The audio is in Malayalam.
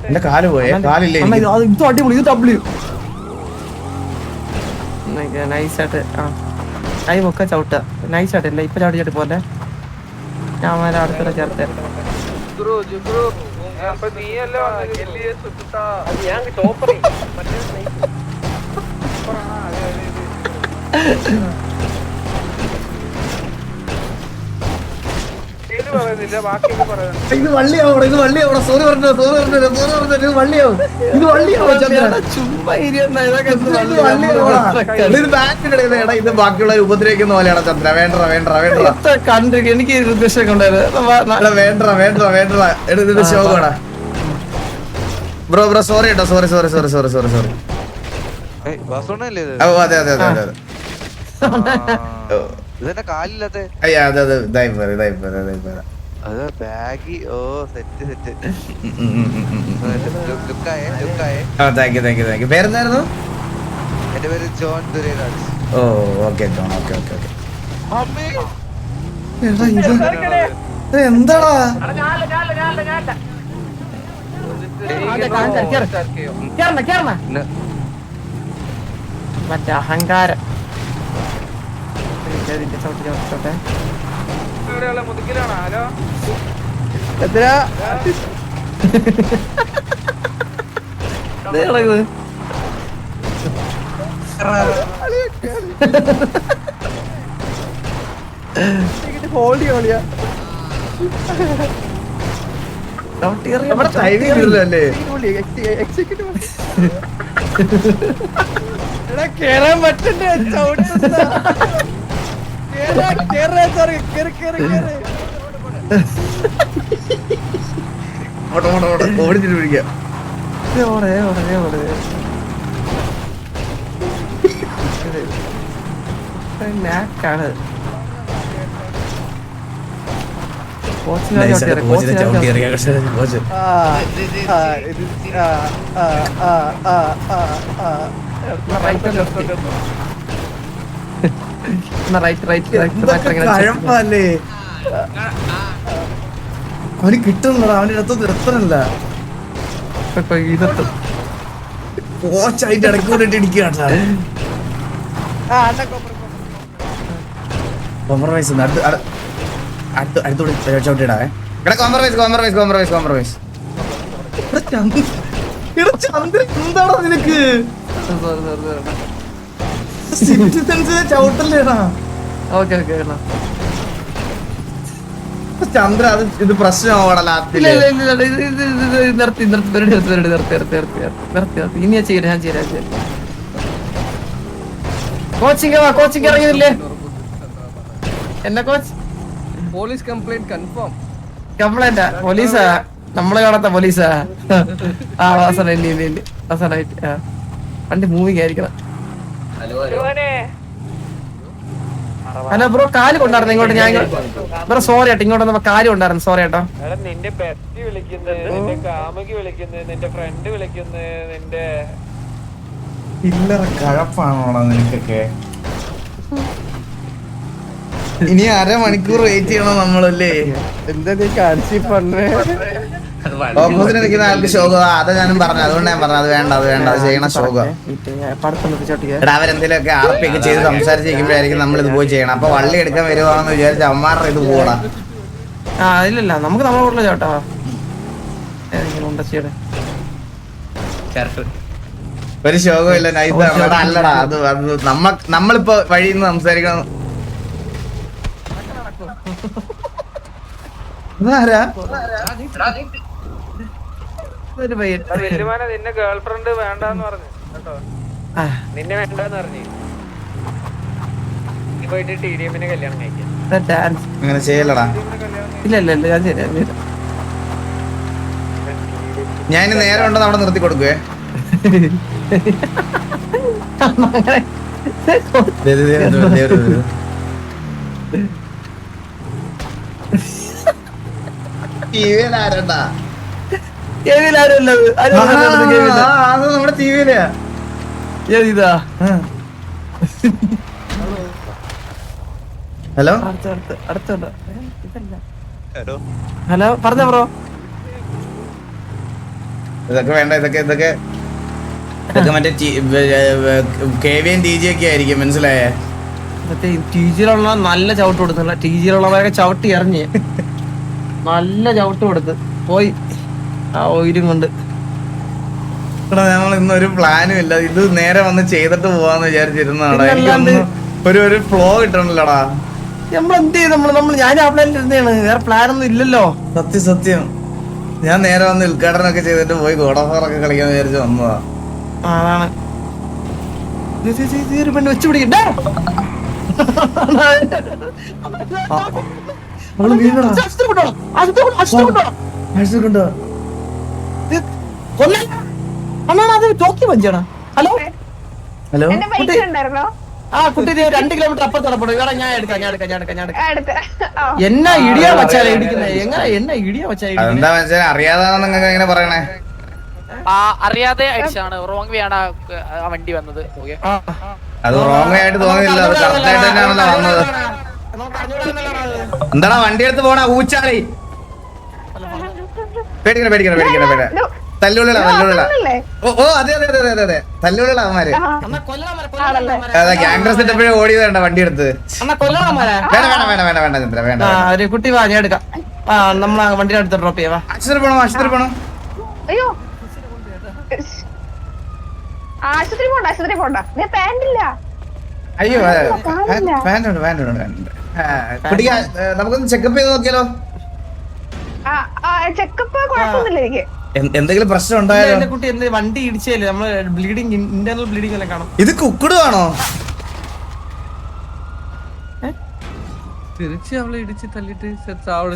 എന്റെ കാല് പോയേ, കാലില്ലേ ഇത് അടിപൊളി. ഇത് W നൈസായിട്ട്. കൈ ഒക്കെ ചവിട്ടുക നൈസായിട്ടല്ല. ഇപ്പൊ ചവിട്ടി പോലെ ഞാൻ അടുത്ത ചേർത്ത്. ഇത് വള്ളിയാവണം, ഇത് വള്ളിയാവണം. സോറി പറഞ്ഞു, ഇത് വള്ളിയാവും, ഇത് വള്ളിയാവും. ഇത് ബാക്കിയുള്ളവർ ഉപദ്രവിക്കുന്ന പോലെയാണ് ചന്ദ്ര. വേണ്ട കണ്ട് എനിക്ക് ഉദ്ദേശമൊക്കെ ഉണ്ടായിരുന്നു. വേണ്ട ഇതിന്റെ ശോകമാണ് ബ്രോ. സോറി കേട്ടോ, സോറി. അതെ കാലില്ലാത്ത പേരെന്തായിരുന്നു? എന്റെ പേര് ജോൺ ദുരൈരാജ്. ഓ ഓക്കെ ജോൺ. ഓക്കെ എന്താടാ മറ്റേ അഹങ്കാരം. കേറാൻ പറ്റണ്ടേ? ഓടിച്ചിട്ട് പിടിക്കാം. നാക്കാണ്. അവന് കിട്ടുന്നടാ, അവന്റെ അടുത്ത് എത്തണല്ല. കോച്ചായിട്ട് ഇടയ്ക്കൂടിട്ട് ഇടിക്കുകയാണ്. കോംപ്രമൈസ് അടുത്തോടെ ചവിട്ടിടാവേ. കോംപ്രമൈസ്. എന്താണോ നിനക്ക് ചവിട്ടല്ലേടാ? ചന്ദ്ര അത് ഇത് പ്രശ്നമാവണല്ലോ. ഇനി ഞാൻ ചെയ്യാം. കോച്ചിങ് ഇറങ്ങിയില്ലേ എന്നെ കോച്ച്? Police complaint confirm. കംപ്ലൈന്റാ? പോലീസാ? നമ്മളെ കാണാത്ത പോലീസാ? അവസാനായിട്ട് വണ്ടി മൂവിങ് ആയിരിക്കണം. ഹലോ ബ്രോ, കാല് കൊണ്ടായിരുന്നു ഇങ്ങോട്ട്. ഞാൻ ബ്രോ സോറി ഏട്ടോ, ഇങ്ങോട്ട് വന്നപ്പോ കാല് കൊണ്ടായിരുന്നു. സോറി ഏട്ടോ. നിന്റെ ബെസ്റ്റ് വിളിക്കുന്നത്, നിന്റെ കാമുകി വിളിക്കുന്നത്, നിന്റെ ഫ്രണ്ട് വിളിക്കുന്നത്, നിന്റെ ഇല്ലറ കഴപ്പാണോടാ നിനക്കൊക്കെ? ഇനി അരമണിക്കൂർ വെയിറ്റ് ചെയ്യണോ നമ്മളല്ലേ? എന്താ നീ കാണിച്ചു പറഞ്ഞേ? ഓപ്പോസിറ്റ് നിൽക്കുന്ന ആൾക്ക് ശോകം. അതാ ഞാനും പറഞ്ഞു, അതുകൊണ്ട് ഞാൻ പറഞ്ഞു അത് വേണ്ട അത് ചെയ്യണ ശോകം. എടാ അവരെന്തെങ്കിലുമൊക്കെ ആർപ്പി ഒക്കെ ചെയ്ത് സംസാരിച്ചിരിക്കുമ്പോഴായിരിക്കും നമ്മൾ ഇത് പോയി ചെയ്യണം. അപ്പൊ വള്ളി എടുക്കാൻ വരുവാന്ന് വിചാരിച്ച അമ്മാരുടെ ഇത് പോടാ. ഇല്ല നമുക്ക് നമ്മളെ കൂടെ ചേട്ടാ ഒരു ശോകമില്ല. നൈസാണ്. അല്ലടാ അത് നമ്മളിപ്പോ വഴിയിൽ നിന്ന് സംസാരിക്കണം. ഇതാരാ? നിന്നെ ഗേൾ ഫ്രണ്ട് വേണ്ടെന്ന് പറഞ്ഞു കേട്ടോ. നിന്നെ വേണ്ടെന്ന് പറഞ്ഞു. നീ പോയിട്ട് TDM-നെ കല്യാണം കഴിക്കാം. അങ്ങനെ ചെയ്യലടാ. ഇല്ല ഞാൻ നേരെ ഉണ്ടെന്ന് അവിടെ നിർത്തി കൊടുക്കുവേ. നമ്മുടെ ടിവിയിലാ. ഹലോ ഹലോ പറഞ്ഞ ബ്രോ. ഇതൊക്കെ വേണ്ട, ഇതൊക്കെ മറ്റേ KVN TG ഒക്കെ ആയിരിക്കും, മനസ്സിലായേ? മറ്റേ TG-യിലുള്ള നല്ല ചവിട്ട് കൊടുത്തില്ല, TG-യിലുള്ളവരൊക്കെ ചവിട്ടി എറിഞ്ഞ് നല്ല ചവിട്ട് കൊടുത്ത് പോയി ആ ഓയിലും കൊണ്ട്. ഞങ്ങൾ ഇന്നൊരു പ്ലാനും ഇല്ല, ഇത് നേരെ വന്ന് ചെയ്തിട്ട് പോവാന്ന് വിചാരിച്ചിരുന്നാടാ. എനിക്കൊന്നും ഒരു ഫ്ലോ കിട്ടണല്ലോടാ. നമ്മളെന്ത് ചെയ്ത് ഞാൻ ആ പ്ലാനിൽ ഇരുന്നാണ്, വേറെ പ്ലാനൊന്നും ഇല്ലല്ലോ. സത്യം ഞാൻ നേരെ വന്ന് ഉദ്ഘാടനമൊക്കെ ചെയ്തിട്ട് പോയി ഗോഡോഫറൊക്കെ കളിക്കാൻ വിചാരിച്ച് വന്നതാ. അതാണ് ഒരു പെണ്ണ് വെച്ച് പിടിക്കണ്ടേ. ഹലോ ഹലോ, ആ കുട്ടി 2 കിലോമീറ്റർ അപ്പുറത്തോടെ പോടും. ഇവിടെ ഞാൻ എടുക്കാം. എന്നാ ഇടിയാ വച്ചാലേ ഇടിക്കുന്നേ, എന്നാ ഇടിയാ വച്ചാ അതെന്താ മനസ്സിലാ, അറിയാതാണ് നിങ്ങൾക്ക് എങ്ങനെ പറയണേ? അറിയാതെ അടിച്ചാണ്, റോങ് വേ ആണ് ആ വണ്ടി വന്നത്. അത് റോങ് ആയിട്ട് തോന്നിയില്ല, അത് കറക്റ്റ് ആയിട്ട് തന്നെയാണല്ലോ വന്നത്. എന്താടാ വണ്ടി എടുത്ത് പോണ ഊച്ചാളി? പേടിക്കണ തല്ലുള്ളിലാ. ഓ അതെ തല്ലുള്ളിലാ അവന്മാര്. അതാ ഗ്യാങ്റസ് ഇട്ടപ്പോഴേ ഓടിയത് വേണ്ട വണ്ടി എടുത്ത്. വേണ്ട ചന്ദ്ര വേണ്ട. ഒരു കുട്ടി വാ, ഞാൻ എടുക്കാം. നമ്മളെ വണ്ടിയുടെ അടുത്ത് ഡ്രോപ്പ് ചെയ്യാ. ആശുപത്രി പോണോ? അയ്യോ ആശുപത്രി പോണ്ട പാന്റില്ല. അയ്യോ വേണ്ട. കുട്ടിക്ക് നമുക്കൊന്ന് ചെക്കപ്പ് ചെയ്ത് നോക്കിയാലോ? ചെക്കപ്പ് കുഴപ്പമൊന്നുമില്ല എനിക്ക്. എന്തെങ്കിലും പ്രശ്നം ഉണ്ടായാലോ? കുട്ടി എന്ത് വണ്ടി ഇടിച്ചല്ലേ, നമ്മള് ബ്ലീഡിങ്, ഇന്റർണൽ ബ്ലീഡിംഗ് എല്ലാം കാണും. ഇത് കുക്കുഡ് ആണോ? തിരിച്ച് അവളെ ഇടിച്ച് തല്ലിട്ട്